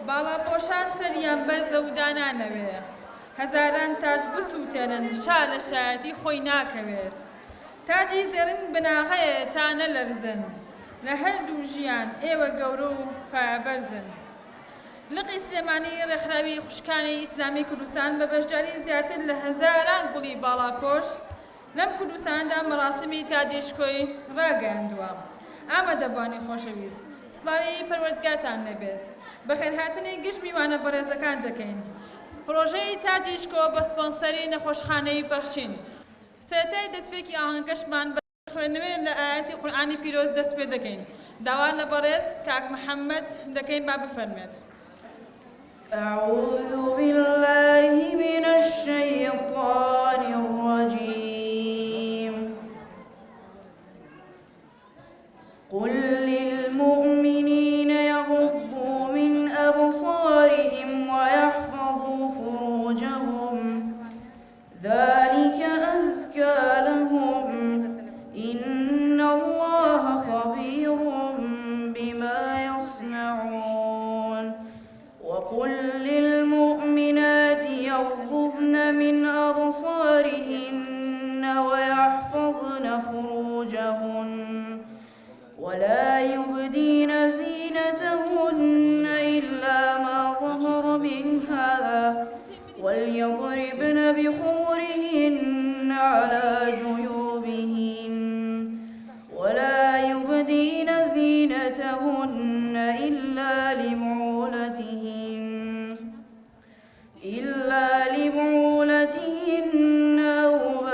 باڵاپۆشان سەریان بەرزە و دانانەوێ هەزاران تاج بسووتێنن شا لە شایەتی خۆی ناکەوێت تاجی زێڕین بناغەیە تا نەلەرزن لە هەردوو ژیان ئێوە گەورە و پایەبەرزن لقی سلێمانی ڕێکخراوی خوشکانی ئیسلامی کوردستان بە بەشداری زیاتر لە هەزاران گوڵی باڵاپۆش لەم کوردستاندا مەراسمی تاجێشکۆی ڕاگەیاندووە ئامادەبوانی خۆشەویست سڵاوی پەروەردگارتان لەبێت بەخێرهاتنی گشت میوانە بەڕێزەکان دەکەین پرۆژەی تاجێشکۆ بە سپۆنسەری نەخۆشخانەی بەخشین سەرەتای دەستپێکی ئاهەنگەشمان بە خوێندنەوەی لە ئاەتی قورئانی پیرۆز دەست پێ دەکەین داوا لە بەڕێز کاک محەممەد دەکەین با بفەرمێت أعوذ بالله من الشيطان الرجيم قل للمؤمنين يغضوا من أبصارهم ويحفظوا فروجهم ذلك أزكى لهم إن الله خبير بما يصنعون وقل للمؤمنات يغضضن من أبصارهن ويحفظن فروجهن ولا يبدين زينتهن إلا ما ظهر منها وليضربن بخمرهن على جيوبهن ولا يبدين زينتهن إلا لبعولتهن أو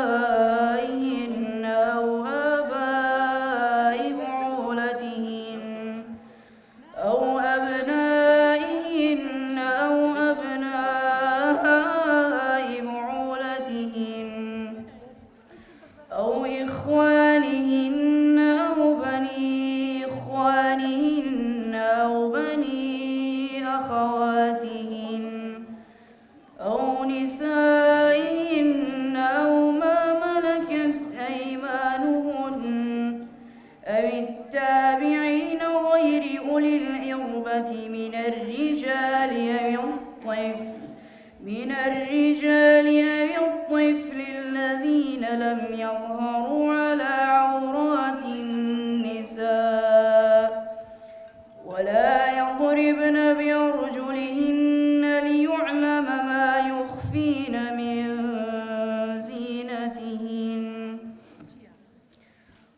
آبائهن أو آباء بعولتهن أو أبنائهن أو أبناء بعولتهن أو إخوانهن أو بني إخوانهن أو بني أخواتهن أو نسائهن أو ما ملكت أيمانهن أو التابعين غير أولي الإربة من الرجال أو الطفل الذين لم يظهروا على عورات النساء ولا يضربن بأرجلهن ليعلم ما يخفين من زينتهن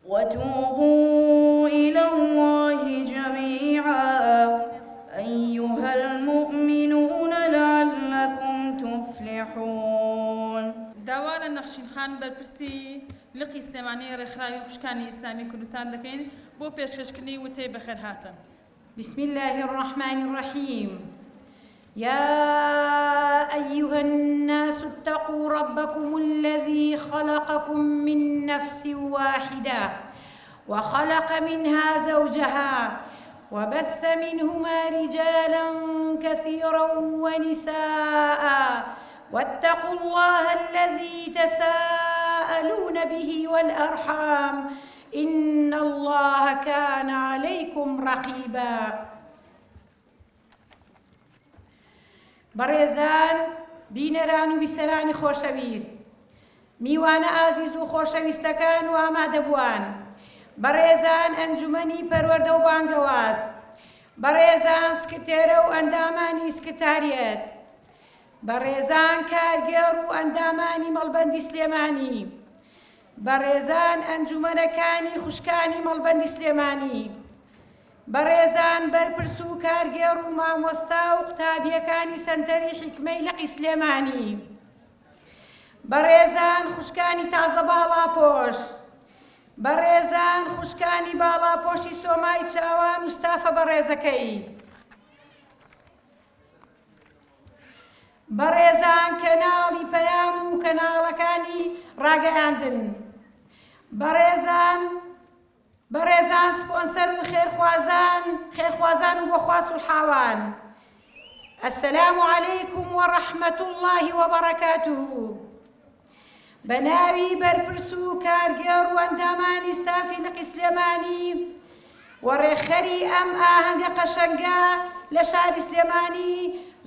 وتوبوا إلى الله جميعا أيها المؤمنون لعلكم تفلحون داوا لە نەخشین خان بەرپرسی لقی سلێمانی ڕێکخراوی خوشکانی ئیسلامی کوردستان دەکەین بۆ پێشکەشکردنی وتەی بەخێرهاتن بسم الله الرحمن الرحيم يا أيها الناس اتقوا ربكم الذي خلقكم من نفس واحدة وخلق منها زوجها وبث منهما رجالا كثيرا ونساء واتقوا الله الذي تساءلون به والأرحام إن الله كان عليكم رقيبا بەڕێزان بینەران و بیسەرانی خۆشەویست میوانە ئازیز و خۆشەویستەکان و ئامادەبووان بەڕێزان ئەنجومەنی پەروەردە و بانگەواز بەڕێزان سکرتێرە و ئەندامانی سکرتاریەت بەڕێزان کارگێڕ و ئەندامانی مەڵبەندی سلێمانی بەڕێزان ئەنجومەنەکانی خوشکانی مەڵبەندی سلێمانی بەڕێزان بەرپرس و کارگێڕ و مامۆستا و قوتابیەکانی سەنتەری حیکمەی لەقی سلێمانی بەڕێزان خوشکانی تازە باڵاپۆش بەڕێزان خوشکانی باڵاپۆشی سۆمای چاوان و ستافە بەڕێزەکەی بەڕێزان کەناڵی پەیام و کەناڵەکانی ڕاگەیاندن بەڕێزان سپۆنسەر و خێرخوازان و بۆخواس و حاوان السلام عەلەیکم وەڕەحمەت الله وبەڕەکاتوه بەناوی بەرپرس و کارگێڕ و ئەندامانی ستافی لەقی سلێمانی وەڕێخەری ئەم ئاهەنگە قەشەنگە لە شاری سلێمانی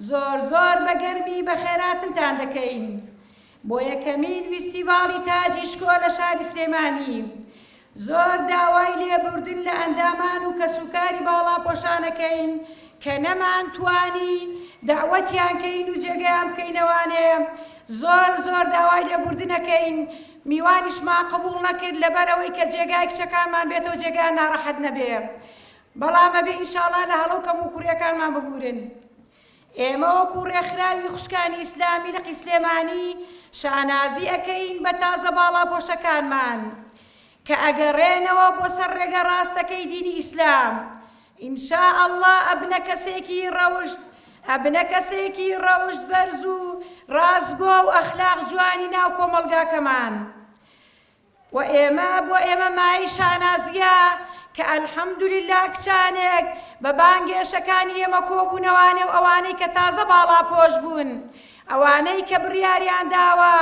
زۆر زۆر بەگەرمی بە خێراتتان دەکەین بۆ یەکەمین فیستیڤاڵی تاجی شکۆ لە شاری سلێمانی. زۆر داوای لێبوردن لە ئەندامان و کەسوکاری باڵاپۆشانەکەین کە نەمانتوانی داوەتیان کەین و جێگەیان بکەینەوانێ. زۆر داوای لێبوردنەکەین، میوانیشمان قبوڵ نەکرد لەبەرەوەی کە جێگای کچەکانمان بێتەوە جێگایان ناڕەحەت نەبێ. بەڵام ئەبێ ئینشاڵڵا لە هەڵەوکەم و کوڕیەکانمان ببورن. ئێمە وەکو ڕێکخراوی خوشکانی ئیسلامی لە سلێمانی شانازی ئەکەین بە تازە باڵاپۆشەکانمان کە ئەگەڕێنەوە بۆ سەر ڕێگە ڕاستەکەی دینی ئیسلام. ئینشاءالله ئەبنە کەسێکی ڕەوشت بەرز و ڕازگۆ و ئەخلاق جوانی ناو کۆمەلگاکەمان. و ئێمە بۆ ئێمە مای شانازیە کە ئەلحەمدولله کچانێک بە بانگێشەکانی ئێمە کۆبوونەوانێ و ئەوانەی کە تازە باڵاپۆش بوون، ئەوانەی کە بڕیاریان داوە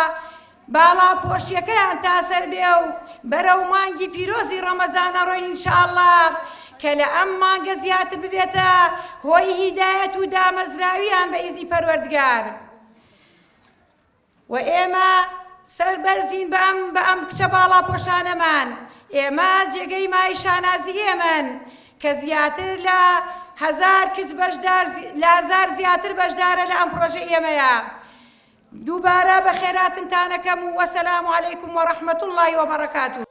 باڵاپۆشیەکەیان تاسەر بێ و بەرەو مانگی پیرۆزی ڕەمەزانە ڕۆین ئینشاءالله کە لە ئەم مانگە زیاتر ببێتە هۆی هیدایەت و دامەزراویان بە ئیزنی پەروەردگار. و ئێمە سەربەرزین بە ئەم کچە باڵاپۆشانەمان. ئێمە جێگەی مای شانازی ئێمەن کە زیاتر لە 1000 کچ بەشدار لە 1000 زیاتر بەشدارە لە ئەم پرۆژە ئێمەیە. دووبارە بە خێراتتانەکەم و وەسەلام عەلەیکم وەڕەحمەت الله وبەڕەکاتوه.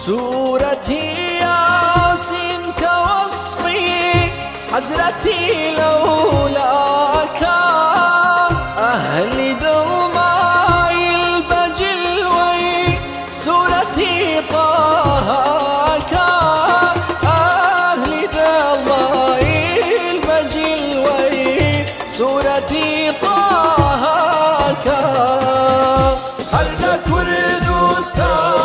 سورتي ياسين كوصفي حسرتي لولاك أهلي ضلماي البجلوي سورتي طهاك أهلي ضلماي البجلوي سورتي طهاك هل كردستان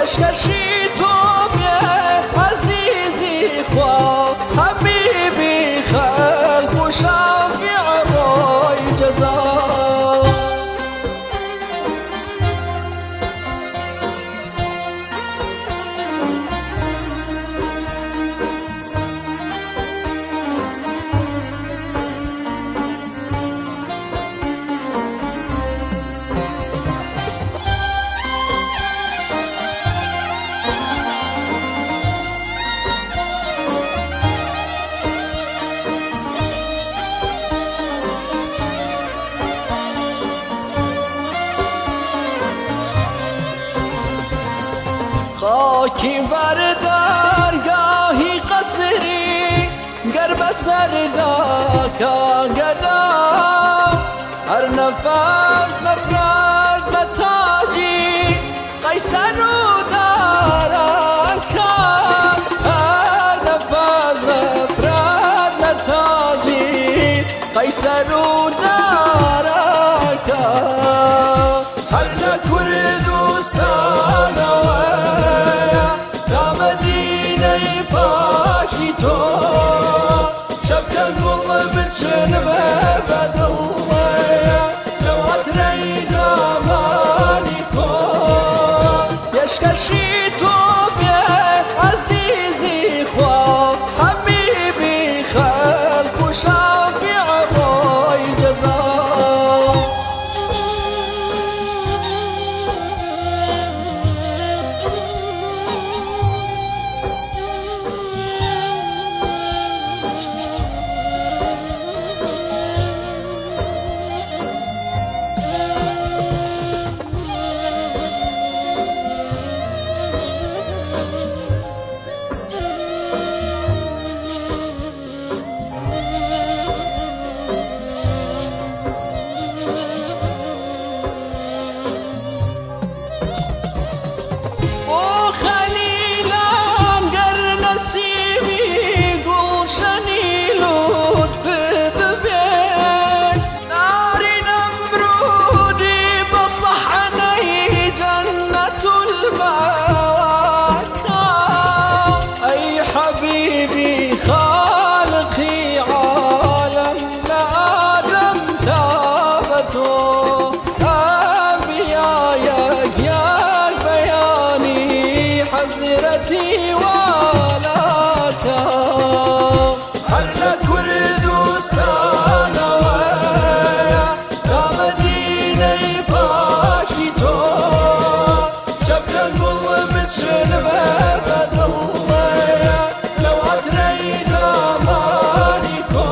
يشكشي توب يا عزيزي خوا حبيبي خلق وشافع روي جزاء خاکی بردارگاهی قصری گرب سرداکا گدا هر نفس نفرد نتاجی قیصر و داراکا هر نفس نفرد نتاجی قیصر و داراکا هر نکردستان شبكة والله بتشنبه بدالله لو أتريد أمانيكو يشكشي توب يا عزيزي خوا حبيبي خلق وشافع روي جزاء غيرتي ولاك هل كردستان ويا يا مدينة باكي تو شبك القل متشلبة بدلويا لو أترينا مانيكو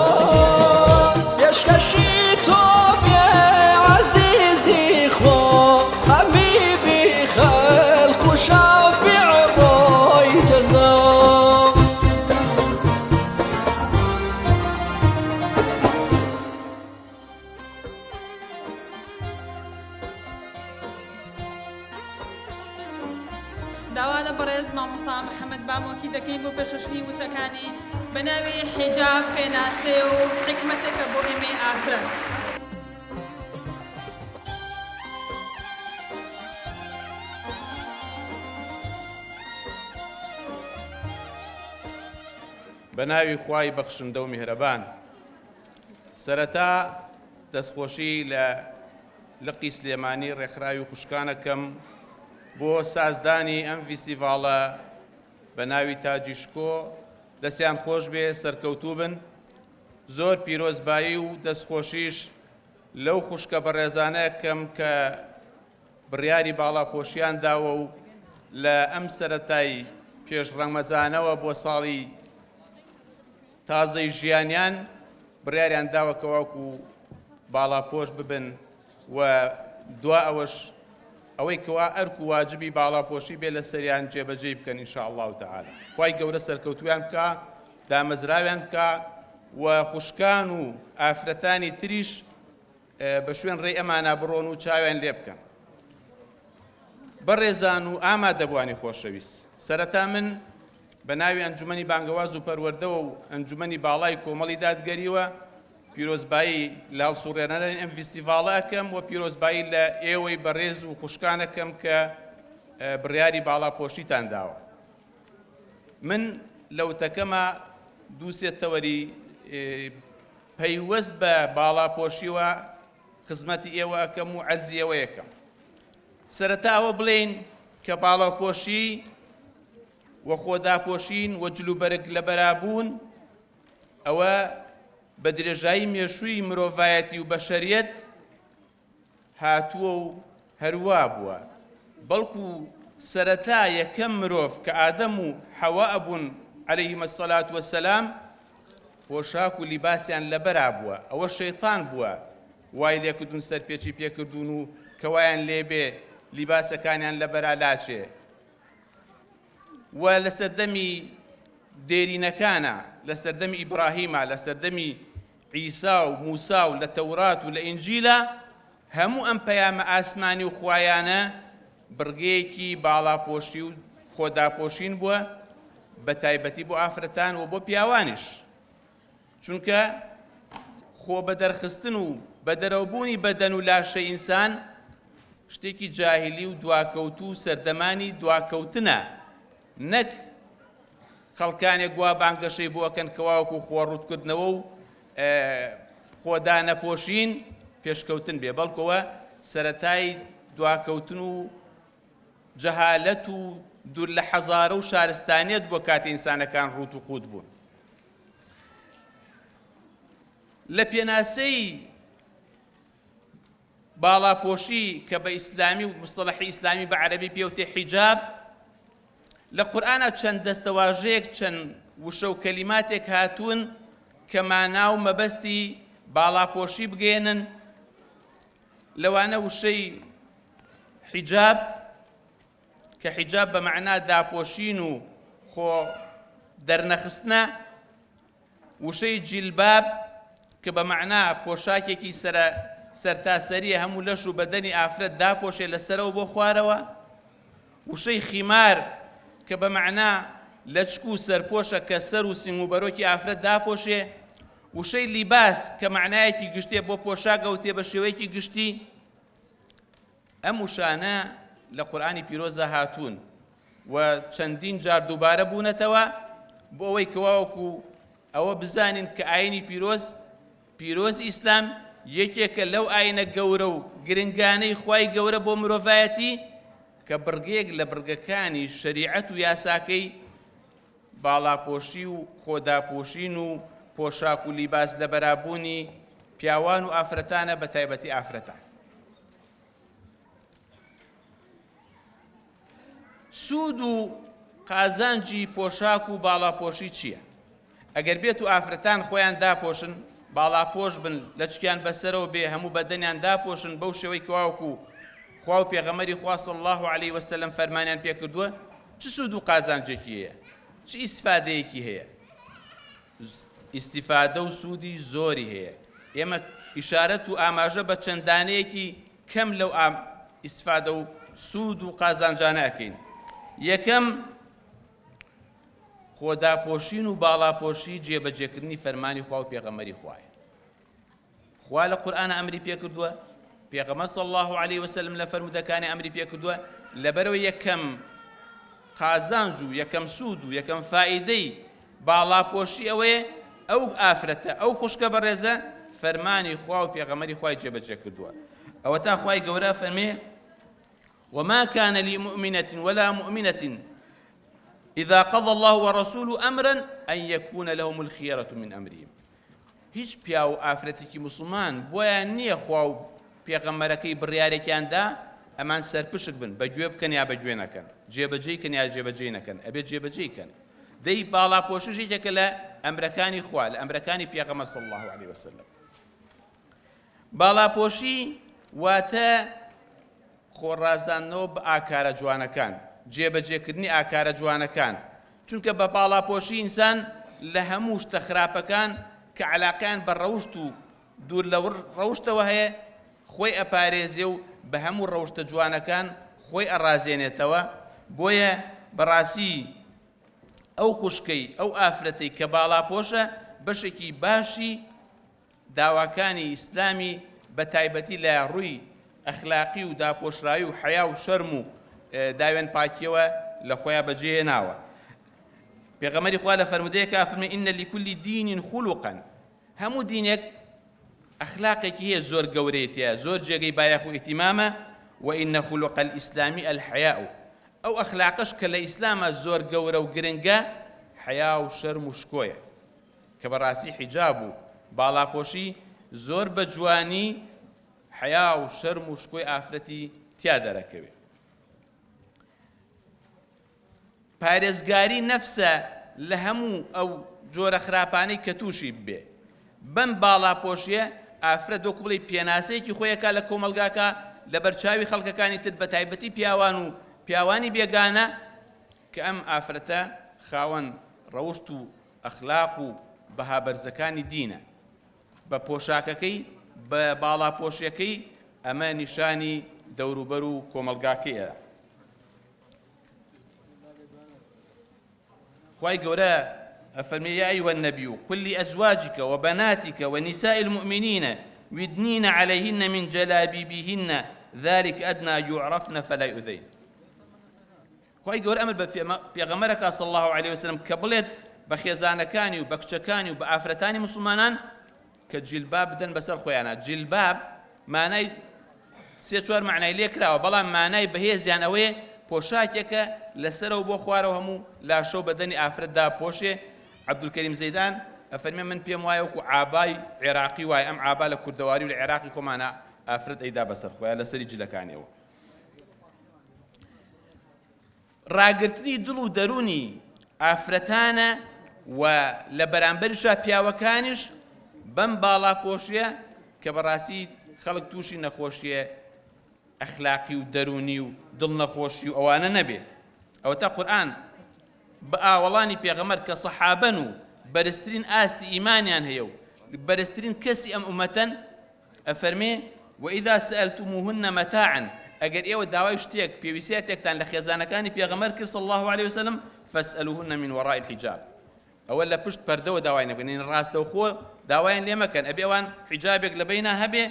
يشكشي توب يا عزيزي خو حبيبي خلق وشافع بوي جزاء داوا بەڕێز مامۆستا محەممەد بامۆکی دەکەین بۆ پێشەشنی وتەکانی بەناوی حیجاب خێناسێ و حکمەتێکە بۆ ئێمەی ئافرەت. بەناوی خوای بەخشندە و میهرەبان. سەرەتا دەستخۆشی لە لقی سلێمانی ڕێکخراوی و خوشکانەکەم بۆ سازدانی ئەم فیستیڤاڵە بە ناوی تاجیشکۆ دەستیان خۆش بێ سەرکەوتوو بن. زۆر پیرۆزبایی و دەستخۆشیش لەو خوشکە بەڕێزانەکەم کە بڕیاری باڵاپۆشیان داوە و لە ئەم سەرەتای پێش ڕەمەزانەوە بۆ ساڵی تازەی ژیانیان بڕیاریان داوە کە واکو باڵاپۆش ببن و دوا ئەوەش ئەوەی کەوا ئەرک و واجبی باڵاپۆشی بێ لە سەریان جێبەجێ بکەن ئینشاءالله تعالى. خوای گەورە سەرکەوتویان بکە، دامەزراویان بکە و خوشکان و ئافرەتانی تریش بە شوێن ڕێی ئەمانە بڕۆن و چاویان لێ بکەن. بەڕێزان و ئامادەبوانی خۆشەویست، سەرەتا من بە ناوی ئەنجومەنی بانگەواز و پەروەردەوە و ئەنجومەنی باڵای کۆمەڵی دادگەریوە پیرۆزبایی لە هەڵسوڕێنەرانی ئەم فیستیڤاڵە ئەکەم و پیرۆزبایی لە ئێوەی بەڕێز و خوشکانەکەم کە بڕیاری باڵاپۆشیتان داوە. من لە وتەکەمە دووسێت تەوەری پەیوەست بە باڵاپۆشیوە خزمەتی ئێوە ئەکەم و عەرزی ئێوە یەکەم. سەرەتا ئەوە بڵێین کە باڵاپۆشی و خۆداپۆشین و جلوبەرگ لە بەرابوون ئەوە بە درێژایی مێشووی مرۆڤایەتی و بەشەریەت هاتووە و هەروە بووە، بەڵکو سەرەتا یەکەم مرۆڤ کە ئادەم و حەوا ئەبوون عەلەیهیمە السەلات وەسەلام پۆشاک و لیباسیان لەبەرا بووە. ئەوە شەیطان بووە وای لێکردون سەرپێچی پێکردوون و کەوایان لێبێ لیباسەکانیان لەبەرا لاچێ و لە سەردەمی دێرینەکانە، لە سەردەمی ئیبراهیمە، لە سەردەمی عیسا و موسا و لە تەورات و لە ئینجیلە هەموو ئەم پەیامە ئاسمانی و خوایانە بڕگەیەکی باڵاپۆشی و خۆداپۆشین بووە بە تایبەتی بۆ ئافرەتان و بۆ پیاوانیش، چونکە خۆ بە دەرخستن و بە دەرەوبوونی بەدەن و لاشەی ئینسان شتێکی جاهیلی و دواکەوت و سەردەمانی دواکەوتنە، نەک خەڵکانێک گوا بانگەشەی بۆکەن کەواوەکو خۆڕوودکردنەوە و خۆدانەپۆشین پێشکەوتن بێ، بەڵکەوە سەرەتای دواکەوتن و جەهالەت و دوور لە حەزارە و شارستانیەت بۆ کاتی ئینسانەکان ڕوت و قوت بوون. لە پێناسەی باڵاپۆشی کە بە ئیسلامی و مستەڵەحی ئیسلامی بە عەرەبی پێوتێ حیجاب، لە قورئانە چەند دەستەواژەیەک چەند وشە و کەلیماتێک هاتوون کە مانا و مەبەستی باڵاپۆشی بگێنن. لەوانە وشەی حیجاب کە حیجاب بە مەعنا داپۆشین و خۆ دەرنەخستنە، وشەی جیلباب کە بە مەعنا پۆشاکێکی سەرتاسەریە هەموو لەش و بەدەنی ئافرەت داپۆشێ لەسەرەوە بۆ خوارەوە، وشەی خیمار کە بە مەعنا لەچک و سەرپۆشە کە سەر و سنگ و بەرۆکی ئافرەت داپۆشێ، وشەی لیباس کە مەعنایەکی گشتێ بۆ پۆشاک ئەوتێ بە شێوەیەکی گشتی. ئەم وشانە لە قورئانی پیرۆزە هاتوون و چەندین جار دووبارە بوونەتەوە بۆ ئەوەی کەواوەکو ئەوە بزانین کە ئاینی پیرۆزی ئیسلام یەکێکە لەو ئاینە گەورە و گرنگانەی خوای گەورە بۆ مرۆڤایەتی کە کە بڕگەیەک لە بڕگەکانی شەریعەت و یاساکەی باڵاپۆشی و خۆداپۆشین و پۆشاک و لیباس لە بەرابوونی پیاوان و ئافرەتانە بە تایبەتی ئافرەتان. سوود و قازانجی پۆشاک و باڵاپۆشی چییە؟ ئەگەر بێت و ئافرەتان خۆیان داپۆشن باڵاپۆش بن لە چکیان بەسەرەوە بێ هەموو بەدەنیان داپۆشن بەو شێوەی کەواوکو خوا و پێغەمبەری خوا صلی الله علیه وسلم فەرمانیان پێکردووە، چ سوود و قازانجێکی هەیە؟ چ ئیسفادەیەکی هەیە؟ ئیسیفادە و سوودی زۆری هەیە. ئێمە ئیشارەت و ئاماژە بە چەندانەیەکی کەم لەو ئیسفادە و سوود و قازانجانە ئەکەین. یەکەم خۆداپۆشین و باڵاپۆشی جێبەجێکردنی فەرمانی خوا و پێغەمبەری خوایە. خوا لە قورئانە ئەمری پێکردووە، پێغەمبەر صلی الله علیه وسلم لە فەرمودەکانی ئەمری پێکردووە، لەبەرەوە یەکەم قازانج و یەکەم سوود و یەکەم فائیدەی باڵاپۆشی ئەوەیە ئەو ئافرەتە ئەو خوشکە بەڕێزە فەرمانی خوا و پێغەمبەری خوای جێبەجێ کردووە. ئەوە تا خوای گەورە فەرمێ وما كان لمؤمنة ولا مؤمنة إذا قضى الله ورسوله أمرا أن يكون لهم الخيرة من أمرهم. هیچ پیا و ئافرەتێکی مسلمان بۆیان نییە خوا و پێغەمبەرەکەی بڕیارێکیاندا ئەمان سەرپشک بن بەگوێ بکەن یا بەگوێ نەکەن، جێبەجێکن یا جێبەجێ نەکەن، ئەبێت جێبەجێکەن. دەی باڵاپۆشیێکە لە ئەمرەکانی خوا لە ئەمرەکانی پێغەمبەر صلی الله علیه وسلم. باڵاپۆشی واتە خۆڕازاندنەوە بە ئاکارە جوانەکان، جێبەجێکردنی ئاکارە جوانەکان، چونکە بە باڵاپۆشی ئینسان لە هەموو شتە خراپەکان کە عەلاقەیان بە ڕەوشت و دوور لە ڕەوشتەوە هەیە خۆی ئەپارێزێ و بە هەموو ڕەوشتە جوانەکان خۆی ئەڕازێنێتەوە. بۆیە بەڕاستی ئەو خوشکەی ئەو ئافرەتەی کە باڵاپۆشە بەشێکی باشی داواکانی ئیسلامی بە تایبەتی لە ڕووی ئەخلاقی و داپۆشراوی و حیا و شەرم و داوێن پاکیەوە لە خۆیان بەجێهێناوە. پێغەمبەری خوا لە فەرمودەیەکە فەرمێ ئین لكل دین خولقا، هەموو دینێک ئەخلاقێکی هەیە زۆر گەورەیەتیە، زۆر جێگەی بایەخ و ئیحتیمامە. وئین خولق الئیسلام الحیاء، ئەو ئەخلاقش کە لە ئیسلامە زۆر گەورە و گرنگە حیا و شەرم و شکۆیە، کە بەڕاستی حیجاب و باڵاپۆشی زۆر بە جوانی حیا و شەرم و شکۆی ئافرەتی تیا دەرەکەوێت. پارێزگاری نەفسە لە هەموو ئەو جۆرە خراپانەی کە تووشی بێ. بەم باڵاپۆشیە ئافرەت دۆکو بڵێ پێناسەیەکی خۆیەکە لە کۆمەلگاکە لە بەرچاوی خەڵکەکانی تر بە تایبەتی پیاوان و پیاوانی بێگانە کە ئەم ئافرەتە خاوەن ڕەوشت و ئەخلاق و بەهابەرزەکانی دینە. بە پۆشاکەکەی بە باڵاپۆشیەکەی ئەمە نیشانی دەوروبەر و کۆمەلگاکەیە. خوای گەورە أفرمي يا أيها النبي قل لأزواجك وبناتك ونساء المؤمنين يدنين عليهن من جلابيبهن ذلك أدنى يعرفن فلا يؤذين. خوای گەورە ئەمر بە پێغەمبەرەکە صلی الله عليه وسلم کە بڵێت بە خێزانەکانی و بە کچەکانی و بە ئافرەتانی مسلمانان کە جیلباب بدەن بەسەر خۆیانە. جیلباب مانای سێ چوار معنای لێ کراوە، بەڵام مانای بەهێزیان ئەوەیە پۆشاکێکە لەسەرەوە بۆ خوارەوە هەموو لاشە و بەدەنی ئافرەتدا پۆشێ. عەبدولکەریم زەیدان ئەفەرمێ من پێم وایە وەکو عابای عێراقی وایە، ئەم عابا لە کوردەواری و لە عێراقی خۆمانە ئافرەت ئەیدا بەسەر خۆیان لەسەری جلەکانیەوە. ڕاگرتنی دڵ و دەرونی ئافرەتانە و لە بەرامبەریشا پیاوەکانیش بەم باڵاپۆشیە کە بەڕاستی خەڵک تووشی نەخۆشیە ئەخلاقی و دەرونی و دڵ نەخۆشی و ئەوانە نەبێت. ئەوە تا قورئان بە ئاوەڵانی پێغەمبەر کە سەحابەن و بەرزترین ئاستی ئیمانیان هەیە و بەرزترین کەسی ئەم ئومەتەن ئەفەرمێ وئیدا سەئەلتموهن مەتاعن، ئەگەر ئێوە داوای شتێک پێویستیەتێکتان لە خێزانەکانی پێغەمبەر کرد صلی الله عليه وسلم فاسألوهن من وراء الحجاب، ئەوە لە پشت پەردەوە داوای نەبکەن، ڕاستەوخۆ داوایان لێ مەکەن، ئەبێ ئەوان حجابێک لە بەینا هەبێ.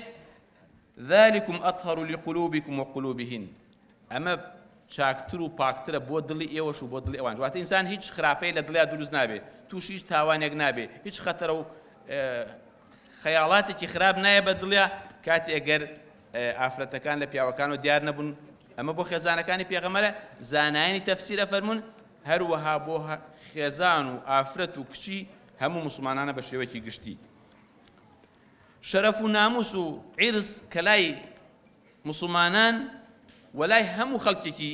ذلكم أطهر لقلوبكم وقلوبهن، ئەمە چاکتر و پاکترە بۆ دڵی ئێوەش و بۆ دڵی ئەوان. واتە ئینسان هیچ خراپەی لە دڵیا دروست نابێ، تووشی هیچ تاوانێک نابێ، هیچ خەتەرە و خەیاڵاتێکی خراپ نایە بە دڵیا کاتی ئەگەر ئافرەتەکان لە پیاوەکان و دیار نەبوون ئەمە بۆ خێزانەکانی پێغەمبەرە زانایانی تەفسیرە فەرمون هەروەها بۆ خێزان و ئافرەت و کچی هەموو مسلمانانە بە شێوەیەکی گشتی. شەرەف و ناموس و عیرز کە لای مسلمانان وەلای هەموو خەڵکێکی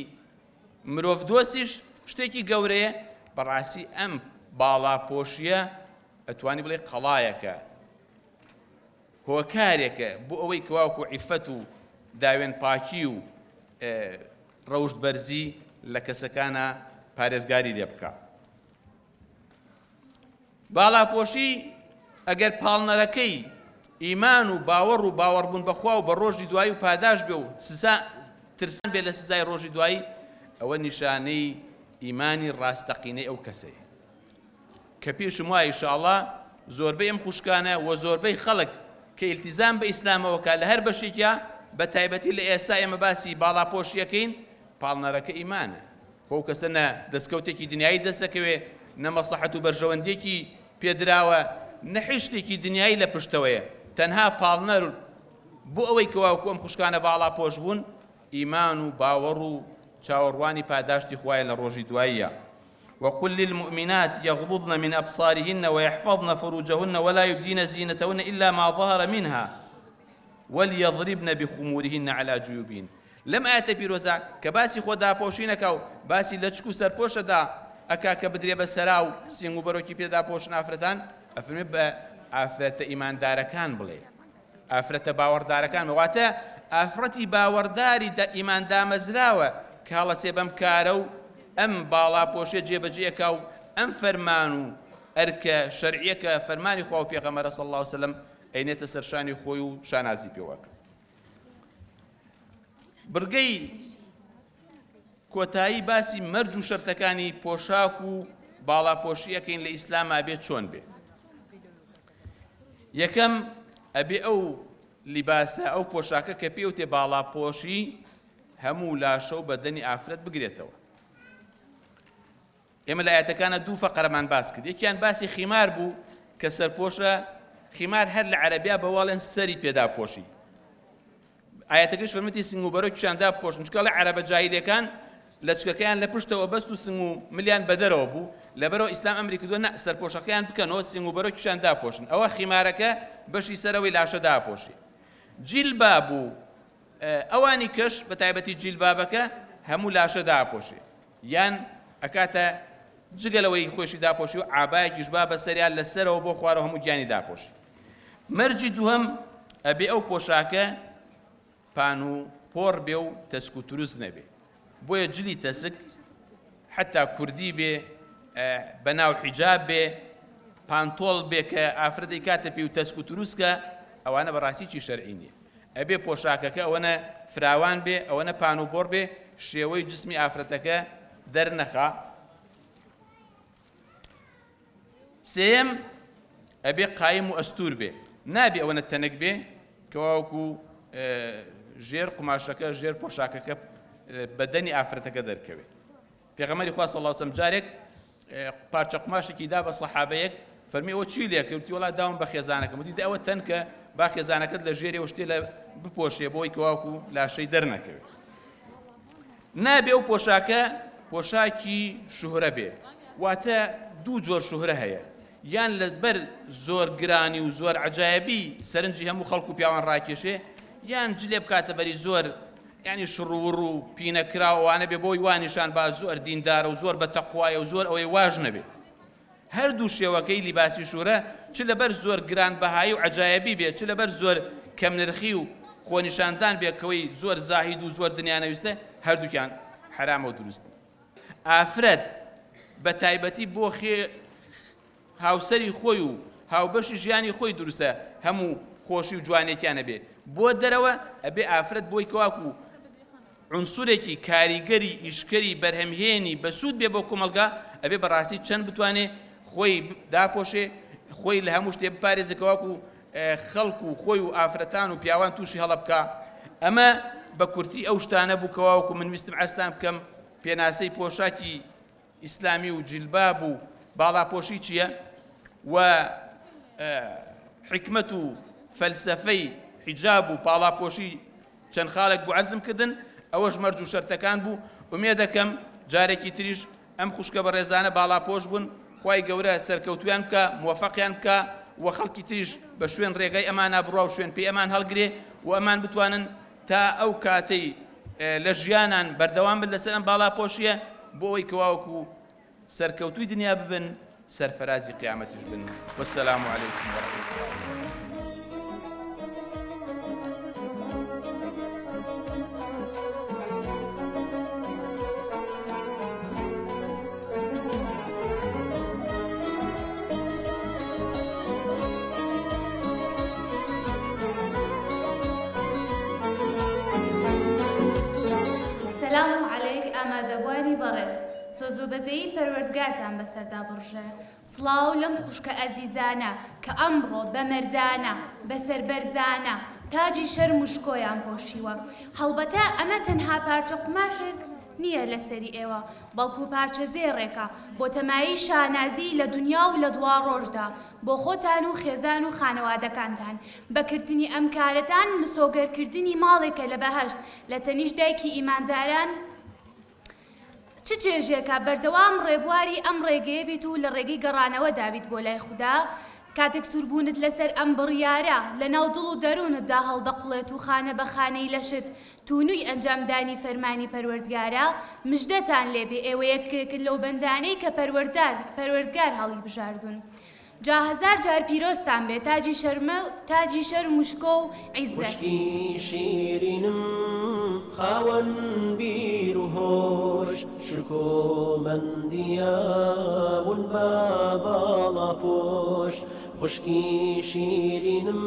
مرۆڤ دۆستیش شتێکی گەورەیە. بەڕاستی ئەم باڵاپۆشیە ئەتوانی بڵێ قەڵایەکە، هۆکارێکە بۆ ئەوەی کەواوکو عیفەت و داوێن پاکی و ڕەوشت بەرزی لە کەسەکانە پارێزگاری لێ بکە. باڵاپۆشی ئەگەر پاڵنەرەکەی ئیمان و باوەڕ و باوەڕبوون بەخوا و بە ڕۆژی دوایی و پاداش بێ و ترسان بێ لە سزای ڕۆژی دوایی، ئەوە نیشانەی ئیمانی ڕاستەقینەی ئەو کەسەیە کە پێشم وایە ئینشاءڵڵا زۆربەی ئەم خوشکانە و زۆربەی خەڵک کە ئیلتیزام بە ئیسلامەوەکە لە هەر بەشێکە بە تایبەتی لە ئێستا ئێمە باسی باڵاپۆشیەکەین، پاڵنەرەکە ئیمانە. خۆ کەسە نە دەستکەوتێکی دنیایی دەستەکەوێ، نە مەسلحەت و بەرژەوەندێکی پێدراوە، نە حیشتێکی دنیایی لە پشتەوەیە، تەنها پاڵنەر بۆ ئەوەی کەواوکو ئەم خوشکانە باڵاپۆش بوون ئیمان و باوەڕ و چاوەڕوانی پاداشتی خوایە لە ڕۆژی دواییە. وقل للمؤمنات يغضضن من أبصارهن ويحفظن فروجهن ولا يبدين زينتهن إلا ما ظهر منها وليضربن بخمورهن على جيوبهن. لم آية بيروزا كباسي خدا پوشينكاو باسي لچكو سر پوشدا أكا كبدري بسراو سينغو بروكي بيدا پوشن آفرتان أفرمي بآفرت إيمان داركان بلي آفرت باور داركان مواتا آفرتي باور داري دا إيمان دامزراوة كالا سيبم كارو أم بالا پوشي جيبجيكاو أم فرمانو أرك شرعيك فرماني خواو بيغمر صلى الله عليه وسلم أين تسرشاني خويو شانازي بيواك. برگەی کۆتایی باسی مەرج و شەرتەکانی پۆشاک و باڵاپۆشیەکەین لە ئیسلام ئەبێت چۆن بێ. یەکەم ئەبێ ئەو لیباسە ئەو پۆشاکە کە پێوتێ باڵاپۆشی هەموو لاشە و بەدەنی ئافرەت بگرێتەوە. ئێمە لە ئاەتەکانە دوو فەقەرەمان باس کرد. یەکیان باسی خیمار بوو کە سەرپۆشە، خیمار هەر لە عەرەبیا بەواڵێن سەری پێدا پۆشی. ئاەتەکەش فەرمێتی سنگ و بەرۆکیشاندا پۆشن، چکە لە عەرەبە جاهیلەکان لە چکەکەیان لە پشتەوە بەست و سنگ و ملیان بەدەرەوە بوو، لەبەرەوە ئیسلام ئەمری کردووە نە سەرپۆشەکەیان بکەنەوە سنگ و بەرۆکیشان داپۆشن. ئەوە خیمارەکە بەشی سەرەوەی لاشە داپۆشی. جیلباب و ئەوانی کەش بە تایبەتی جیلبابەکە هەموو لاشە داپۆشێ، یان ئەکاتە جگەلەوەی خۆشی داپۆشی و ئابایەکیش با بەسەریان لەسەرەوە بۆ خوارەوە هەموو گیانی داپۆشی. مەرجی دووەم ئەبێ ئەو پۆشاکە پان و پۆڕ بێ و تەسک و تروس نەبێ، بۆیە جلی تەسک حتا کوردی بێ، بەناو حیجاب بێ، پانتۆڵ بێ کە ئافرەتی کاتە پێی و تەسک و تروسکە، ئەوانە بەڕاستیی شەرعی نییە. ئەبێ پۆشاکەکە ئەوەنە فراوان بێ، ئەوەنە پان و پۆڕ بێ، شێوەی جسمی ئافرەتەکە دەرنەخا. سێم ئەبێ قایم و ئەستور بێ، نابێ ئەوەنە تەنک بێ کەواوەکو ژێر قماشەکە ژێر پۆشاکەکە بەدەنی ئافرەتەکە دەرکەوێت. پێغەمبەری خوا صلی الله علیه و سلم جارێک پارچە قماشێکی دا بە سەحابەیەک، فەرمی ئەوە چی لێ کردی؟ وڵا داوم بە خێزانەکەم. وتی ئەوە تەنکە با خێزانەکەت لە ژێرەوە شتێ لە بپۆشێ بۆی کەواوەکو لاشەی دەرنەکەوێت. نابێ ئەو پۆشاکە پۆشاکی شوهرە بێ، واتە دوو جۆر شوهرە هەیە، یان لەبەر زۆر گرانی و زۆر عەجایبی سەرنجی هەموو خەڵک و پیاوان ڕاکێشێ، یان جلێ بکاتە بەری زۆر ینی شڕوڕ و پینەکراوانە بێ بۆی وانیشان با زۆر دیندارە و زۆر بە تەقوایە و زۆر ئەوەی واژ نەبێ. هەردوو شێوەکەی لیباسی شوورە چ لەبەر زۆر گران بەهایی و عەجایبی بێ، چ لەبەر زۆر کەم نرخی و خۆنیشاندان بێ کەوەی زۆر زاهید و زۆر دنیانەویستە، هەردووکیان حرامە و دروستە. ئافرەت بە تایبەتی بۆ هاوسەری خۆی و هاوبەشی ژیانی خۆی دروستە هەموو خۆشی و جوانێکیانە بێ. بۆ دەرەوە ئەبێ ئافرەت بۆی کەواکو عنسورێکی کاریگەری ئیشکەری بەرهەمهێنی بەسوود بێ بۆ کۆمەلگا، ئەبێ بەڕاستی چەند بتوانێ خۆی داپۆشێ، خۆی لە هەموو شتێ بپارێزێ کەواکو خەڵک و خۆی و ئافرەتان و پیاوان تووشی هەڵە بکە. ئەمە بە کورتی ئەو شتانە بوو کەواکو من ویستم ئەستان بکەم پێناسەی پۆشاکی ئیسلامی و جیلباب و باڵاپۆشی چییە و حکمت و فەلسەفەی حیجاب و باڵاپۆشی چەند خاڵێک بوو عەرزم کردن. ئەوەش مەرج و شەرتەکان بوو. ومێ دەکەم جارێکی تریش ئەم خوشکە بە ڕێزانە باڵاپۆش بوون، خوای گەورە سەرکەوتویان بکە، موفەقیان بکە و خەڵکی تریش بە شوێن ڕێگەی ئەمانە بڕوا و شوێن پێی ئەمان هەڵگرێ و ئەمان بتوانن تا ئەو کاتەی لە ژیانان بەردەوام بن لەسەر ئەم باڵاپۆشیە بۆ ئەوەی کەواوەکو سەرکەوتوی دنیا ببن سەرفەرازی قیامەتیش بن. وەسەلام عەلەیکم وەڕەحمەتوڵڵاهی سلام علیک ئامادەبوانی بەڕێز سۆز و بەزەیی پەروەردگارتان بەسەردا بڕژێ. سڵاو لەم خوشکە ئەزیزانە کە ئەمڕۆ بە مەردانە بەسەر بەرزانە تاجی شەرم و شکۆیان پۆشیوە. هەڵبەتە ئەمە تەنها پارچە قماشێک نییە لەسەری ئێوە، بەڵکو پارچە زێڕێکە بۆ تەمایی شانازی لە دنیا و لە دوا ڕۆژدا بۆ خۆتان و خێزان و خانەوادەکانتان. بەکردنی ئەم کارەتان مسۆگەرکردنی ماڵێکە لە بەهەشت لە تەنیش دایکی ئیمانداران. چ چێژێکە بەردەوام ڕێبواری ئەم ڕێگەیە بیت و لە ڕێگەی گەڕانەوە دابیت بۆ لای خوددا. کاتێک سووربوونت لەسەر ئەم بڕیارە لە ناو دڵ و دەروونتدا هەڵدەقڵێت و خانە بە خانەی لەشت توونووی ئەنجامدانی فەرمانی پەروەردگارە. مژدەتان لێبێ ئێوە یەکێکن لەو بەندانەی کە پەروەردگار هەڵی بژاردون. جا هەزار جار پیرۆستان بێ تاجی شەرم و شکۆ و عیزەت. خوشکی شیرینم خاوەن بیر و هۆش شکۆمەندیە ون بە باڵاپۆش. خوشکی شیرینم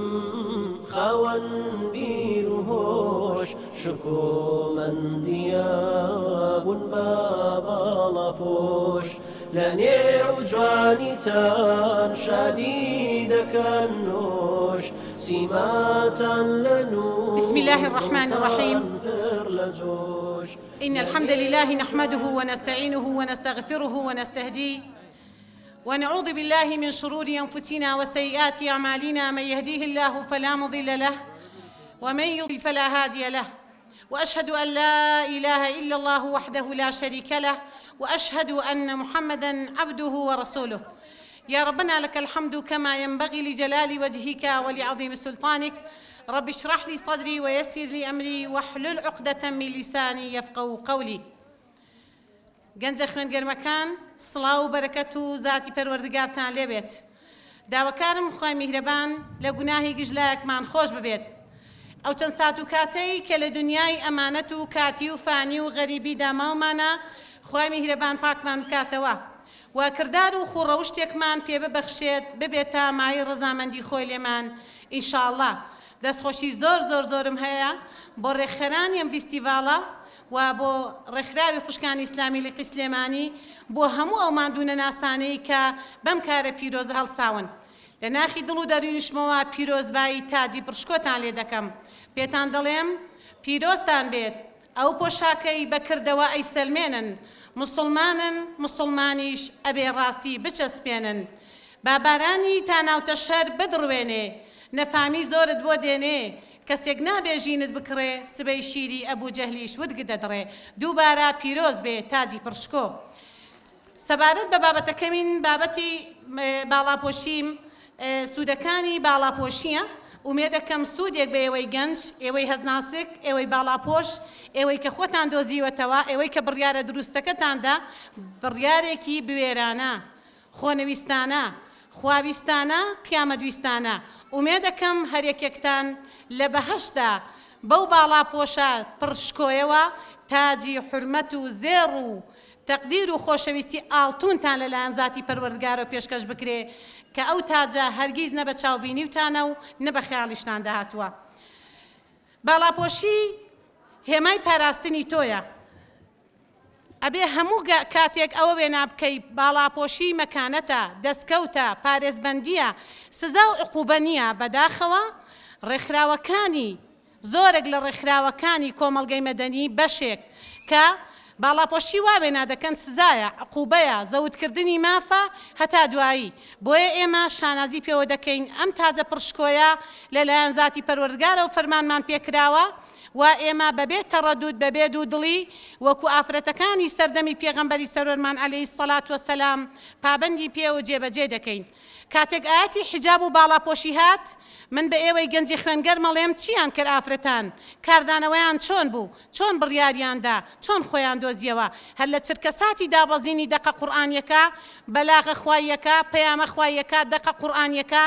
خاوەن بیر و هۆش شکۆمەندیە ون بە باڵاپۆش. لە نێو جوانیتان شادی دەکەن نۆش سیماتان لە نور. بسم الله الرحمن الرحيم. إن الحمد لله نحمده ونستعينه ونستغفره ونستهديه ونعوذ بالله من شرور أنفسنا وسيئات أعمالنا. من يهديه الله فلا مضل له ومن يضلل فلا هادي له. وأشهد أن لا إله إلا الله وحده لا شريك له وأشهد أن محمدًا عبده ورسوله. يا ربنا لك الحمد كما ينبغي لجلال وجهك ولعظيم سلطانك. رب اشرح لي صدري ويسر لي أمري واحلل عقدة من لساني يفقهوا قولي. گەنجە خوێنگەرمەکان سڵاو و بەرەکەت و زاتی پەروەردگارتان لێبێت. داواکارم خوای میهرەبان لە گوناهی گژلایەکمان خۆش ببێت. ئەو چەند سات و کاتەی کە لە دنیای ئەمانەت و کاتی و فانی و غەریبیدا ماومانە خوای میهرەبان پاکمان بکاتەوە و کردار و خوڕەوشتێکمان پێ ببەخشێت ببێت تا مای ڕەزامەندی خۆی لێمان ئینشاءڵڵا. دەستخۆشی زۆرم هەیە بۆ ڕێکخەرانی ئەم فیستیڤاڵە و بۆ ڕێکخراوی خوشکانی ئیسلامی لقی سلێمانی بۆ هەموو ئەو ماندوونە ناسانەی کە بەم کارە پیرۆز هەڵساون. لە ناخی دڵ و دەروونیشمەوە پیرۆزبایی تاجی پڕشکۆتان لێ دەکەم. پێتان دەڵێم پیرۆستان بێت. ئەو پۆشاکەی بەکردەوە ئەیسەلمێنن، مسلمانن مسلمانیش ئەبێ ڕاستی بچەسپێنن. بابارانی تا ناوتە شەر بدڕوێنێ، نەفامی زۆرت بۆ دێنێ، کەسێک نابێژینت بکڕێ سبەی شیری ئەبوو جەهلیش ودگە دەدڕێ. دووبارە پیرۆز بێ تاجی پڕشکۆ. سەبارەت بە بابەتەکەمین بابەتی باڵاپۆشیم سوودەکانی باڵاپۆشیە. ومێ دەکەم سوودێک بە ئێوەی گەنج، ئێوەی هەزناسک، ئێوەی باڵاپۆش، ئێوەی کە خۆتان دۆزیوەتەوە، ئێوەی کە بڕیارە دروستەکەتاندا بڕیارێکی بوێرانە، خۆنەویستانە، خواویستانە، قیامەتویستانە. ومێ دەکەم هەرێکێکتان لە بەهەشدا بەو باڵاپۆشە پڕشکۆیەوە تاجی حورمەت و زێڕ و تەقدیر و خۆشەویستی ئاڵتونتان لەلایەن زاتی پەروەردگارە پێشکەش بکرێ کە ئەو تاجە هەرگیز نە بە چاوبینیوتانە و نە بە خەیاڵیشتان داهاتووە. باڵاپۆشی هێمای پاراستنی تۆیە. ئەبێ هەموو کاتێک ئەوە وێنا بکەی باڵاپۆشی مەکانەتە، دەستکەوتە، پارێزبەندیە، سزا و عقوبە نییە. بەداخەوە ڕێکخراوەکانی زۆرێک لە ڕێکخراوەکانی کۆمەڵگەی مەدەنی بەشێک کە باڵاپۆشی وابێنا دەکەن سزایە، عقوبەیە، زەوتکردنی مافە هەتا دوایی. بۆیە ئێمە شانازی پێوە دەکەین ئەم تاجە پڕشکۆیە لەلایەن زاتی پەروەردگارە و فەرمانمان پێکراوە و ئێمە بەبێ تەڕەدود بەبێ دوودڵی وەکو ئافرەتەکانی سەردەمی پێغەمبەری سەرۆرمان عەلەیهی سەڵات وەسەلام پابەندی پێ و جێبەجێ دەکەین. کاتێک ئاەتی حیجاب و باڵاپۆشی هات من بە ئێوەی گەنجی خوێنگەر مەڵێم چیان کرد ئافرەتان؟ کاردانەوەیان چۆن بوو؟ چۆن بڕیاریاندا؟ چۆن خۆیان دۆزیەوە؟ هەر لە چرکە ساتی دابەزینی دەقە قورئانیەکە، بەلاغە خواییەکە، پەیامە خواییەکە، دەقە قورئانیەکە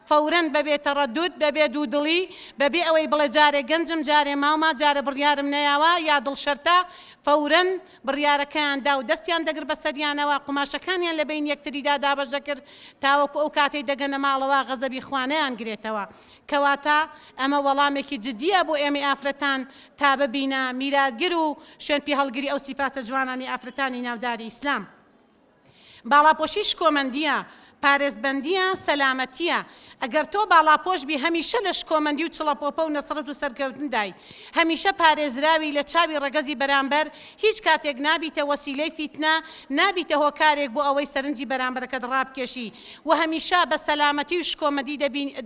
فەورەن بەبێ تەڕەدود بەبێ دوودڵی بەبێ ئەوەی بڵێ جارێ گەنجم جارێ ماما جارە بڕیارم نەیاوە یا دڵشەرتە فەورەن بڕیارەکەیاندا و دەستیان دەگر بە سەریانەوە قوماشەکانیان لە بین یەکتریدا دابەش دەکرد تاوەکو ئەو کاتەی دەگەنە ماڵەوە غەزەبی خوانەیان گرێتەوە. کەواتە ئەمە وەڵامێکی جددیە بۆ ئێمە ئافرەتان تا ببینە میراتگر و شوێن پێ هەڵگری ئەو سیفاتە جوانانی ئافرەتانی ناوداری ئیسلام. باڵاپۆشی شکۆمەندیە، پارێزبەندیە، سەلامەتیە. ئەگەر تۆ باڵاپۆش بی هەمیشە لە شکۆمەندی و چڵەپۆپە و نەسڕەت و سەرکەوتندای، هەمیشە پارێزراوی لە چاوی ڕەگەزی بەرامبەر، هیچ کاتێک نابیتە وەسیلەی فیتنە، نابیتە هۆکارێک بۆ ئەوەی سەرنجی بەرامبەرەکەت ڕابکێشی و هەمیشە بە سەلامەتی و شکۆمەندی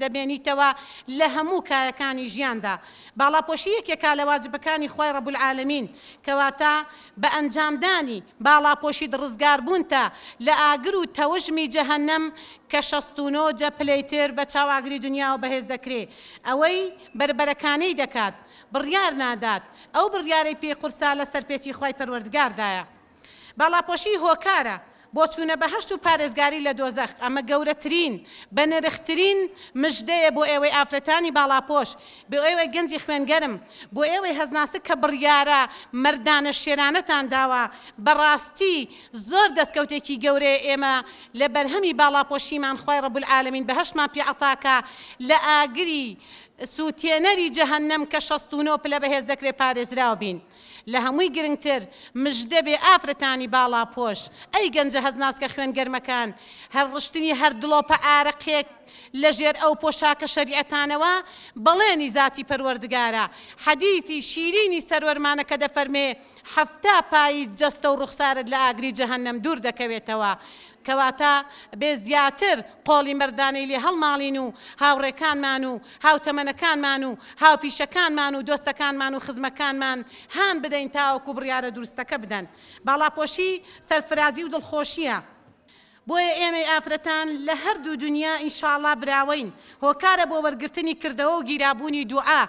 دەبێنیتەوە لە هەموو کایەکانی ژیاندا. باڵاپۆشی یەکێکا لە واجبەکانی خوای ڕەبولعالەمین، کەواتە بە ئەنجامدانی باڵاپۆشی ڕزگاربوونتە لە ئاگر و تەوژمی جەهەنەم کە 69 پلەیتر بە چاواگری دنیاوە بەهێز دەکرێت. ئەوەی بربەرەکانەی دەکات بڕیار نادات، ئەو بڕیارەی پێی قورسا لە سەرپێکی خوای پەروەردگاردایە. باڵاپۆشی هۆکارە بۆ چوونە بەهەشت و پارێزگاری لە دۆزەخ. ئەمە گەورەترین بە نرخترین مژدەیە بۆ ئێوەی ئافرەتانی باڵاپۆش، بۆ ئێوەی گەنجی خوێنگەرم، بۆ ئێوەی هەزناسک کە بڕیارە مەردانە شێرانەتان داوە. بەڕاستی زۆر دەستکەوتێکی گەورەیە ئێمە لە بەرهەمی باڵاپۆشیمان خوای ڕەبولعالەمین بەهەشتمان پێ عەتاکە لە ئاگری سووتێنەری جەهەنەم کە 69 پلە بەهێز دەکرێت پارێزراو بین. لە هەمووی گرنگتر مژدە بێ ئافرەتانی باڵاپۆش، ئەی گەنجە هەزناسکە خوێنگەرمەکان، هەر ڕشتنی هەر دڵۆپە ئارەقێک لەژێر ئەو پۆشاکە شەریعەتانەوە بەڵێنی ذاتی پەروەردگارە. حەدیثی شیرینی سەروەرمانە کە دەفەرمێ 70 پایی جەستە و ڕوخسارت لە ئاگری جەهەنەم دوور دەکەوێتەوە. کەواتە بێ زیاتر قۆڵی مەردانەی لێ هەڵماڵین و هاوڕێکانمان و هاوتەمەنەکانمان و هاوپیشەکانمان و دۆستەکانمان و خزمەکانمان هان بدەین تاوەکو بڕیارە دروستەکە بدەن. باڵاپۆشی سەرفرازی و دڵخۆشیە. بۆیە ئێمەی ئافرەتان لە هەردوو دنیا ئینشاءڵڵا براوین، هۆکارە بۆ وەرگرتنی کردەوە و گیرابوونی دوعا.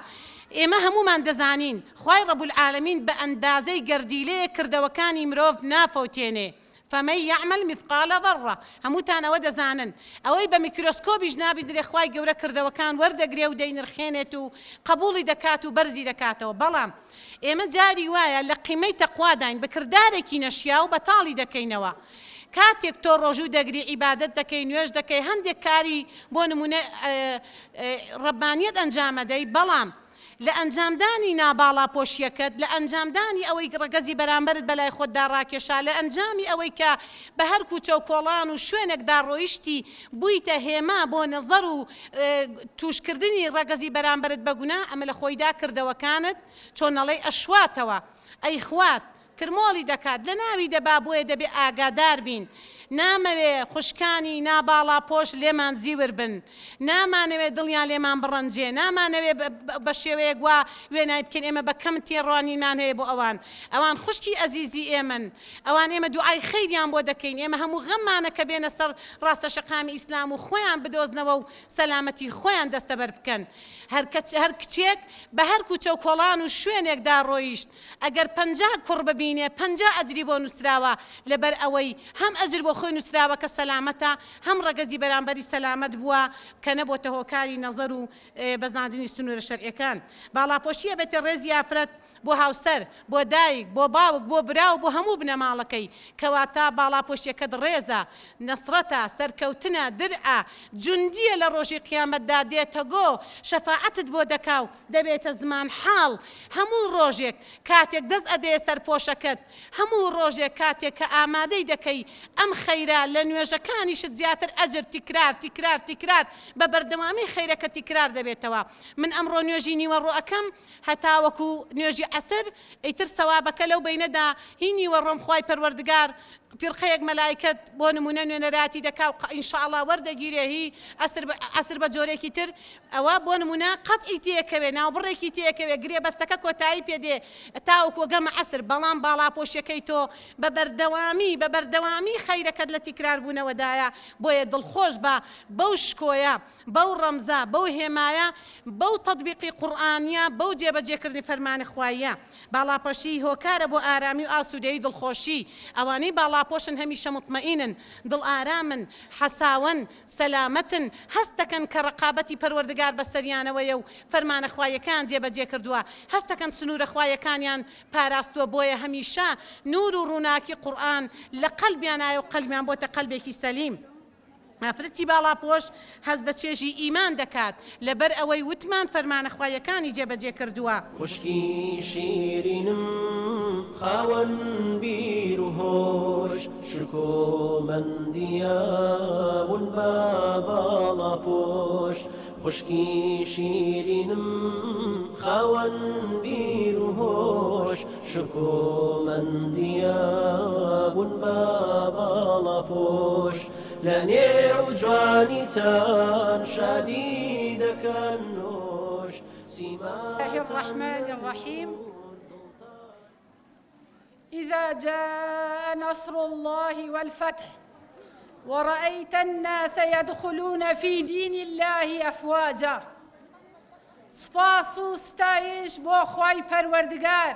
ئێمە هەمومان دەزانین خوای ڕەبولعالەمین بە ئەندازەی گەردیلەیە کردەوەکانی مرۆڤ نافەوتێنێ. فمن يعمل مثقال ذرة هموتان ئەوە دەزانن. ئەوەی بە میکرۆسکۆپیش نابیدرێ خوای گەورە کردەوەکان وەردەگرێ و دەینرخێنێت و قبوڵی دەکات و بەرزی دەکاتەوە. بەڵام ئێمە جاری وایە لە قیمەی تەقواداین بە کردارێکی نەشیا و بەتاڵی دەکەینەوە. کاتێک تۆ ڕۆژوو دەگری عیبادەت دەکەی، نوێژ دەکەی، هەندێک کاری بۆ نمونە ڕەبانیەت ئەنجامەدەی، بەڵام لە ئەنجامدانی ناباڵاپۆشیەکەت، لە ئەنجامدانی ئەوەی ڕەگەزی بەرامبەرت بەلای خۆتدا ڕاکێشا، لە ئەنجامی ئەوەی کە بە هەر کوچە و کۆڵان و شوێنێکدا ڕۆیشتی بوویتە هێما بۆ نەزەر و توشکردنی ڕەگەزی بەرامبەرت بە گونا، ئەمە لە خۆیدا کردەوەکانت چۆن نەڵێ ئەشواتەوە. ئەی خوات کرمۆڵی دەکات لە ناوی دەبا، بۆیە دەبێ ئاگادار بین. نامەوێ خوشکانی ناباڵاپۆش لێمان زیور بن، نامانەوێ دڵیان لێمان بڕەنجێ، نامانەوێ بە شێوەیەک وا وێنای بکەین ئێمە بە کەم تێڕوانیمان هەیە بۆ ئەوان. ئەوان خوشکی ئەزیزی ئێمن، ئەوان ئێمە دوعای خەیریان بۆ دەکەین. ئێمە هەموو غەممانە کە بێنە سەر ڕاستە شەقامی ئیسلام و خۆیان بدۆزنەوە و سەلامەتی خۆیان دەستەبەر بکەن. هەر کچێک بە هەر کوچە و کۆڵان و شوێنێکدا ڕۆیشت، ئەگەر 50 کوڕ ببینێ 50 ئەجری بۆ نووسراوە، لەبەر ئەوەی هەم ئەجر بۆ خۆی نووسراوە کە سەلامەتە، هەم ڕەگەزی بەرامبەری سەلامەت بووە کە نەبووتە هۆکاری نەزەر و بەزاندنی سنوورە شەرعیەکان. باڵاپۆشیە بێتە ڕێزی ئافرەت بۆ هاوسەر، بۆ دایک، بۆ باوک، بۆ براو، بۆ هەموو بنەماڵەکەی. کەواتە باڵاپۆشیەکەت ڕێزە، نەسڕەتە، سەرکەوتنە، درعە، جوندیە لە ڕۆژی قیامەتدا دێتە گۆ، شەفاعەتت بۆ دەکاو، دەبێتە زمان حاڵ. هەموو ڕۆژێک کاتێک دەست ئەدەیە سەرپۆشەکەت، هەموو ڕۆژێک کاتێک کە ئامادەی دەکەی ئەم خەیرە لە نوێژەکانیشت زیاتر ئەجر تیکرار بە بەردەوامی خەیرەکە تیکرار دەبێتەوە. من ئەمڕۆ نوێژی نیوەڕۆ ئەکەم هەتاوەکو نوێژی عەسر، ئەیتر سەوابەکە لەو بینەدا هی نیوەڕۆم خوای پەروەردگار فرقەیەک مەلایکەت بۆ نمونە نوێنەراتی دەکا و ئینشاءڵڵا وەردەگیرێ هی ئەسر بە جۆرێکی تر ئەوە بۆ نمونە قەتعی تێکەوێ ناوبڕێکی تێکەوێ گرێ بەستەکە کۆتایی پێدێ تاوەکو گەمە عەسر بەڵام باڵاپۆشیەکەی تۆ بە بەردەوامی خەیرەکەت لە تیکراربوونەوەدایە بۆیە دڵخۆش بە بەو شکۆیە بەو ڕەمزە بەو هێمایە بەو تەطبیقی قورئانیە بەو جێبەجێکردنی فەرمانی خواییە باڵاپۆشی هۆکارە بۆ ئارامی و ئاسوودەیی دڵخۆشی ئەوانەی باڵاپۆشن هەمیشە مطمئینن دڵ ئارامن حەساون سەلامەتن هەست دەکەن کە ڕقابەتی پەروەردگار بەسەریانەوەیە و فەرمانە خوایەکان جێبەجێ کردووە هەست دەکەن سنوورە خوایەکانیان پاراستووە بۆیە هەمیشە نور و ڕووناکی قورئان لە قەلبیان ئایە و قەلبیان بۆتە قەلبێکی سەلیم ئافرەتی باڵاپۆش هەست بە چێژی ئیمان دەکات لەبەر ئەوەی وتمان فەرمانە خوایەکانی جێبەجێ کردووە خوشکی شیرینم خاوەن بیر و هۆش شکۆمەندیە ون بە باڵاپۆش خوشکی شیرینم خاوەن بیر و هۆش شکۆمەندیە ون بە باڵاپۆش لە نێو جوانیتان شادی دەکەن نۆش الله الرحمن الرحيم إذا جاء نصر الله والفتح ورأيت الناس يدخلون في دين الله أفواجا سپاس و ستایش بۆ خوای پەروەردگار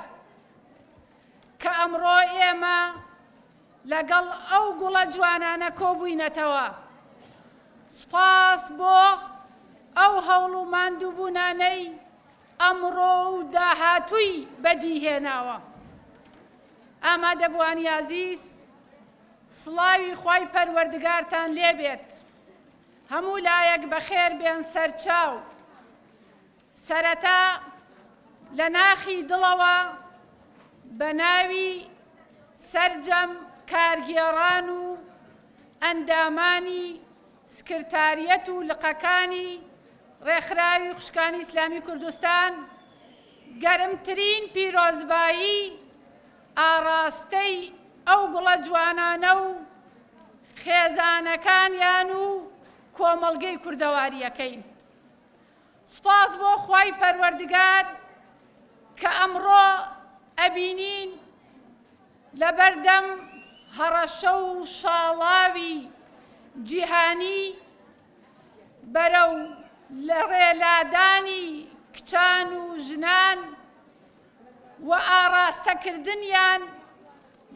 کە ئەمڕۆ ئێمە لەگەڵ ئەو گوڵە جوانانە کۆبووینەتەوە سپاس بۆ ئەو هەوڵ و ماندووبوونانەی ئەمڕۆ و داهاتووی بەدیهێناوە ئامادەبوانی عەزیز سڵاوی خوای پەروەردگارتان لێبێت هەموو لایەک بەخێر بێن سەرچاو سەرەتا لە ناخی دڵەوە بە ناوی سەرجەم کارگێڕان و ئەندامانی سکرتاریەت و لقەکانی ڕێکخراوی خوشکانی ئیسلامی کوردستان گەرمترین پیرۆزبایی ئاراستەی ئەو گوڵە جوانانە و خێزانەکانیان و کۆمەڵگەی کوردەواریەکەین سوپاس بۆ خوای پەروەردگار کە ئەمڕۆ ئەبینین لەبەردەم هەڕەشە و شاڵاوی جیهانی بەرەو لە ڕێلادانی کچان و ژنان و ئاراستەکردنیان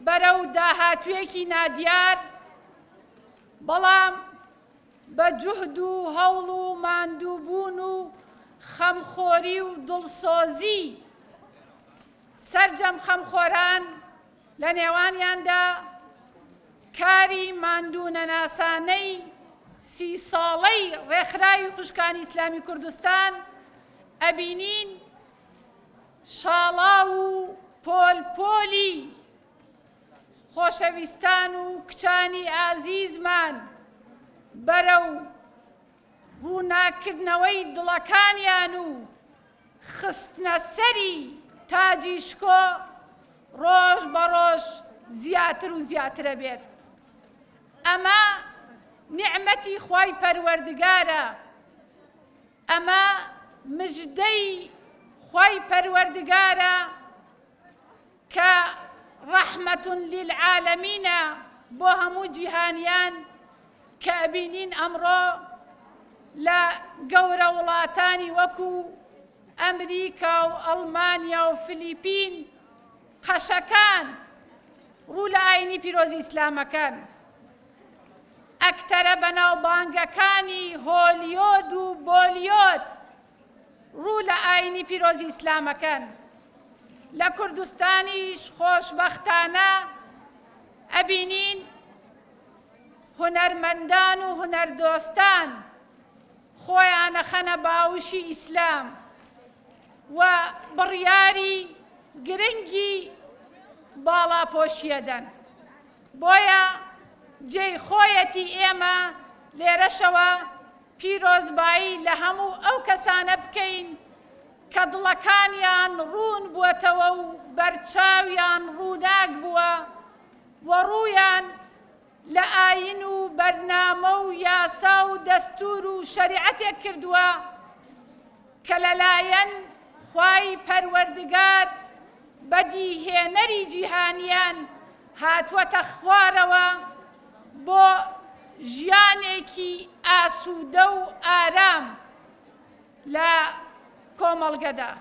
بەرەو داهاتوێکی نادیار بەڵام بە جوهد و هەوڵ و ماندووبوون و خەمخۆری و دڵسۆزی سەرجەم خەمخۆران لە نێوانیاندا کاری ماندوونەناسانەی 30 ساڵەی ڕێکخراوی خوشکانی ئیسلامی کوردستان ئەبینین شاڵاو و پۆلپۆلی خۆشەویستان و کچانی ئازیزمان بەرەو ڕووناکردنەوەی دڵەکانیان و خستنە سەری تاجی شکۆ ڕۆژ بە ڕۆژ زیاتر و زیاترە بێت ئەمە نیعمەتی خوای پەروەردگارە ئەمە مژدەی خوای پەروەردگارە کە ڕەحمەة للعالەمینە بۆ هەموو جیهانیان کە ئەبینین ئەمڕۆ لە گەورە وڵاتانی وەکو ئەمریکا و ئەڵمانیا و فلیپین قەشەکان ڕوو لە ئاینی پیرۆزی ئیسلامەکان ئەکتەرە بەناوبانگەکانی هۆلیۆد و بۆلیۆد ڕوو لە ئاینی پیرۆزی ئیسلامەکان لە کوردستانیش خۆشبەختانە ئەبینین هونەرمەندان و هونەردۆستان خۆیانە خەنە باوشی ئیسلام و بڕیاری گرنگی باڵاپۆشیەدەن بۆیە جێی خۆیەتی ئێمە لێرەشەوە پیرۆزبایی لە هەموو ئەو کەسانە بکەین کە دڵەکانیان ڕوون بووەتەوە و بەرچاویان ڕووناک بووە وەڕوویان لە ئاین و بەرنامە و یاسا و دەستور و شەریعەتێک کردووە کە لەلایەن خوای پەروەردگار بەدیهێنەری جیهانیان هاتووەتە خوارەوە بۆ ژیانێکی ئاسوودە و ئارام لە کۆمەڵگەدا.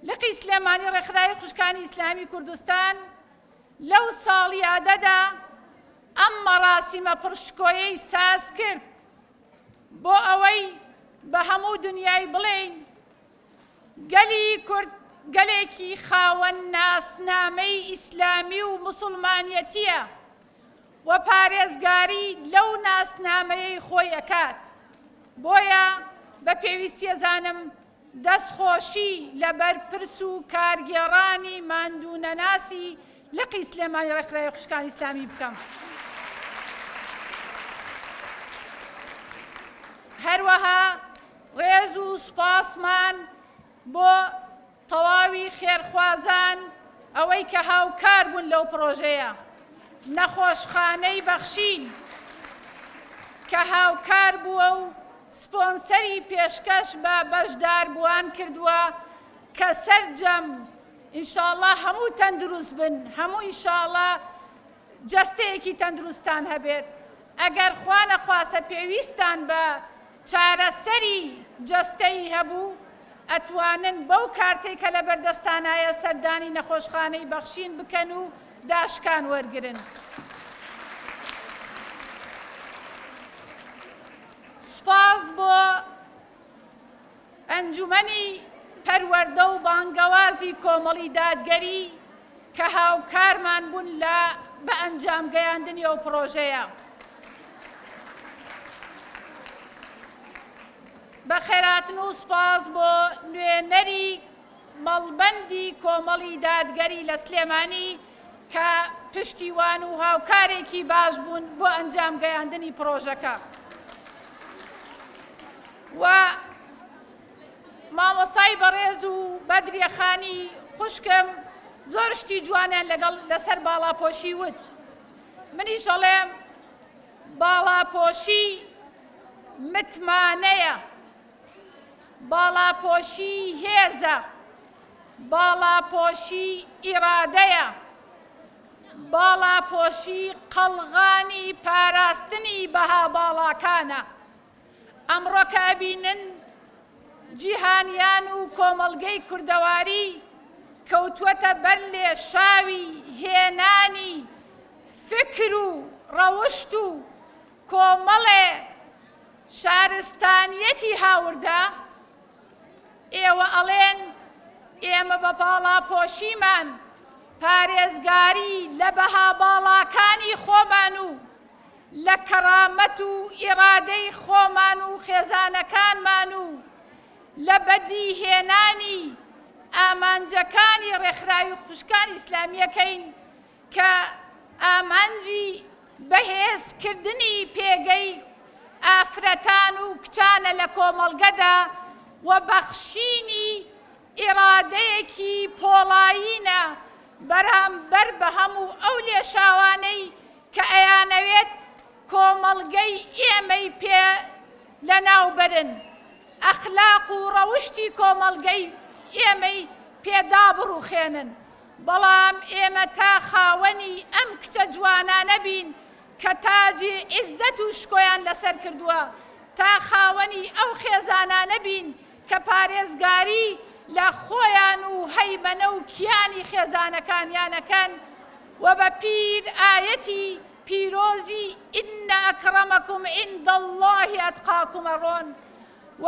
لقی سلێمانی ڕێکخراوی خوشکانی ئیسلامی کوردستان لەو ساڵیادەدا ئەم مەراسیمە پڕشکۆیەی ساز کرد بۆ ئەوەی بە هەموو دنیای بڵێین گەلی کورد گەلێکی خاوەن ناسنامەی ئیسلامی و موسڵمانیەتیە و پارێزگاری لەو ناسنامەیەی خۆی ئەکات. بۆیە بە پێویستی ئەزانم دەستخۆشی لەبەر پرس و کارگێڕانی ماندوونەناسی لقی سلێمانی ڕێکخراوی خوشکانی ئیسلامی بکەم. هەروەها ڕێز و سوپاسمان بۆ تەواوی خێرخوازان ئەوەی کە هاوکار بوون لەو پرۆژەیە، نەخۆشخانەی بەخشین کە هاوکار بووە و سپۆنسەری پێشکەش بە بەشداربووان کردووە کە سەرجەم ئینشاءڵڵا هەموو تەندروست بن، هەموو ئینشاءڵڵا جەستەیەکی تەندروستان هەبێت. ئەگەر خوا نەخواسە پێویستان بە چارەسەری جەستەی هەبوو ئەتوانن بەو کارتێک کە لە بەردەستانایە سەردانی نەخۆشخانەی بەخشین بکەن و داشکان وەرگرن. سوپاس بۆ ئەنجومەنی پەروەردە و بانگەوازی کۆمەڵی دادگەری کە هاوکارمان بوون لە بە ئەنجام گەیاندنی ئەو پرۆژەیە. بە خێراتن و سوپاس بۆ نوێنەری مەڵبەندی کۆمەڵی دادگەری لە سلێمانی کە پشتیوان و هاوکارێکی باش بوون بۆ ئەنجام گەیاندنی پرۆژەکە. و مامۆستای بەڕێز و بەدرێخانی خوشکم زۆر شتی جوانیان لەسەر باڵاپۆشی وت. منیش ئەڵێم باڵاپۆشی متمانەیە، باڵاپۆشی هێزە، باڵاپۆشی ئیرادەیە، باڵاپۆشی قەڵغانی پاراستنی بەها باڵاکانە. ئەمڕۆ کە ئەبینن جیهانیان و کۆمەڵگەی کوردەواری کەوتووەتە بەر لێ شاوی هێنانی فکر و ڕەوشت و کۆمەڵێ شارستانیەتی هاوردە، ئێوە ئەڵێن ئێمە بە باڵاپۆشیمان پارێزگاری لە بەها باڵاکانی خۆمان و لە کەرامەت و ئیرادەی خۆمان و خێزانەکانمان و لە بەدیهێنانی ئامانجەکانی ڕێکخراوی خوشکانی ئیسلامیەکەین کە ئامانجی بەهێزکردنی پێگەی ئافرەتان و کچانە لە کۆمەڵگەدا و بەخشینی ئیرادەیەکی پۆڵایینە بەرامبەر بە هەموو ئەو لێشاوانەی کە ئەیانەوێت کۆمەڵگەی ئێمەی پێ لەناوبەرن، ئەخلاق و ڕەوشتی کۆمەڵگەی ئێمەی پێدا بڕوخێنن. بەڵام ئێمە تا خاوەنی ئەم کچە جوانانە بین کە تاجی عیزەت و شکۆیان لەسەر کردووە، تا خاوەنی ئەو خێزانانە بین کە پارێزگاری لە خۆیان و هەیبەنە و کیانی خێزانەکانیانەکەن و بە پیر ئایەتی پیرۆزی ئین ئەکرەمەکم عیند الله ئەتقاکم ئەڕۆن و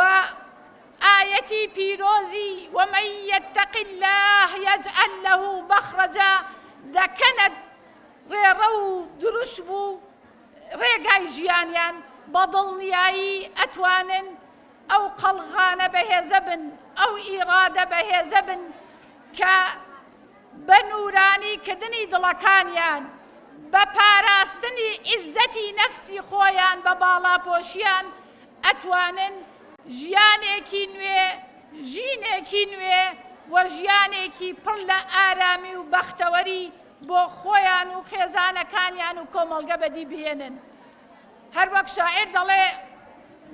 ئایەتی پیرۆزی ومەن یەتەق الله یەجعل له مەخرەجا دەکەنە ڕێڕە و دروش بوو ڕێگای ژیانیان بە دڵنیایی ئەتوانن ئەو قەڵغانە بەهێزە بن، ئەو ئیرادە بەهێزە بن کە بە نورانیکردنی دڵەکانیان، بە پاراستنی عیزەتی نەفسی خۆیان بە باڵاپۆشیان ئەتوانن ژیانێکی نوێ، ژینێکی نوێ و ژیانێکی پڕ لە ئارامی و بەختەوەری بۆ خۆیان و خێزانەکانیان و کۆمەڵگە بەدی بهێنن. هەر وەک شاعیر دەڵێ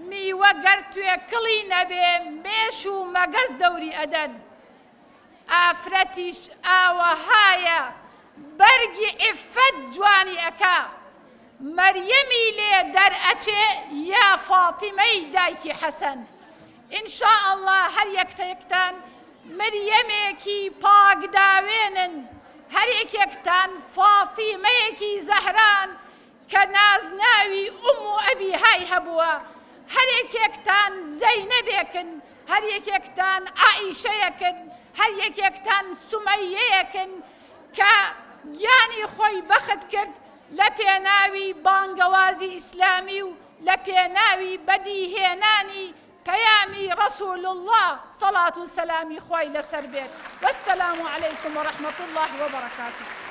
میوە گەر توێ کڵی نەبێ مێش و مەگەز دەوری ئەدەن. ئافرەتیش ئاوەهایە بەرگی عیفەت جوانی ئەکا. مەریەمی لێ دەرئەچێ یا فاتیمەی دایکی حەسەن. ئینشاء الله هەر یەکتان مریەمێکی پاکداوێنن، هەر یەکێکتان فاتیمەیەکی زەهران کە نازناوی ئوم و ئەبی های هەبووە، هەر یەکێکتان زەینەبێکن، هەر یەکێکتان عائیشەیەکن، هەر یەکێکتان سومەیەیەکن کە گیانی خۆی بەخت کرد لە پێناوی بانگەوازی ئیسلامی و لە پێناوی بەدیهێنانی پەیامی ڕەسوول الله سەڵات و سەلامی خۆی لەسەر بێت. وەسەلام عەلەیکم وەڕەحمەت الله وبەرەکاتوه.